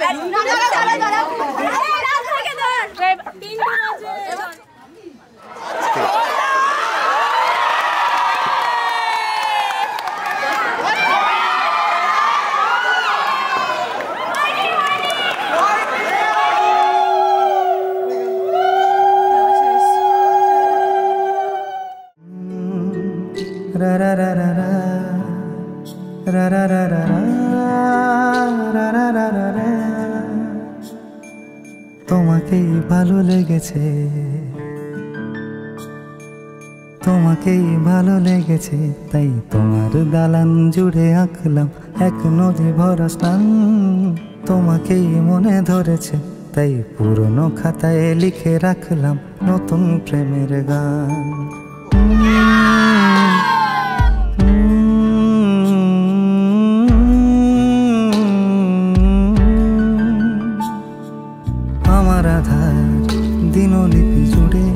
হবে। ra ra ra ra ra ra ra ra ra ra ra ra ra ra তোমাকেই ভালো লেগেছে, তোমাকেই ভালো লেগেছে, তাই তোমার দালান জুড়ে আঁকলাম এক নদী ভরা স্নান। তোমাকেই মনে ধরেছে, তাই পুরনো খাতায় লিখে রাখলাম নতুন প্রেমের গান। আমার আধার দিনলিপি জুড়ে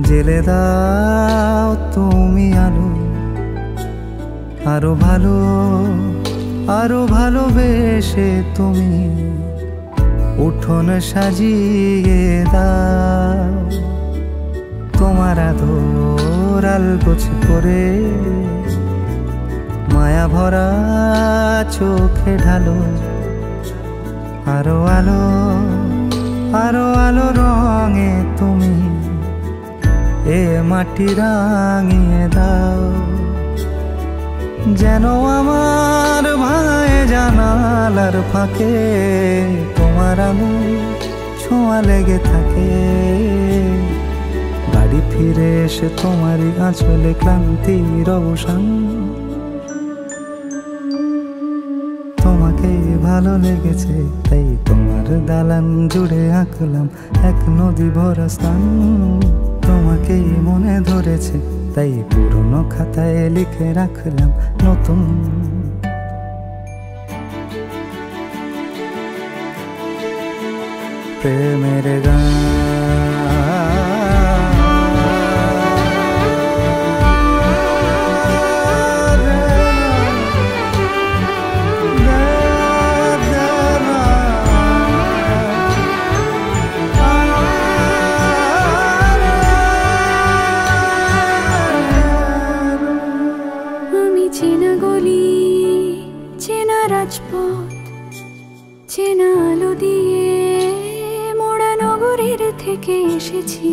জেলে দাও তুমি আলো, আরো ভালো আরো ভালোবেসে তুমি উঠোন সাজিয়ে দাও। তোমার আদর আলগোছ করে মায়া ভরা চোখে ঢালো, আরো আলো আরো আলো রঙে তুমি এ মাটি রাঙিয়ে দাও। যেন আমার ভাই জানালার ফাঁকে তোমার আলো ছোঁয়া লেগে থাকে। বাড়ি ফিরে এসে তোমারই আঁচলে ক্লান্তির অবসান। তোমাকেই ভালো লেগেছে, তাই তোমার দালান জুড়ে আঁকলাম এক নদী ভরা স্থান। তোমাকেই মনে ধরেছে, তাই পুরনো খাতায় লিখে রাখলাম নতুন প্রেমের গান। চেনা গলি, চেনা রাজপথ, চেনা আলো দিয়ে মোড়া নগরের থেকে এসেছি।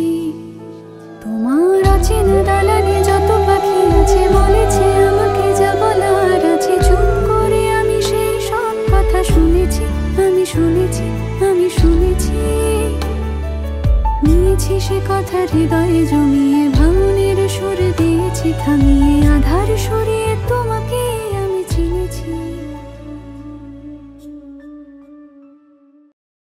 তোমার অচেনা দালানে যত পাখি আছে বলেছে আমাকে যা বলার আছে। চুপ করে আমি সেই সব কথা শুনেছি, আমি শুনেছি, আমি শুনেছি। নিয়েছি সে কথা হৃদয়ে জমিয়ে, ভাঙনের সুর দিয়েছি থামিয়ে, আধার সরিয়ে তোমাকে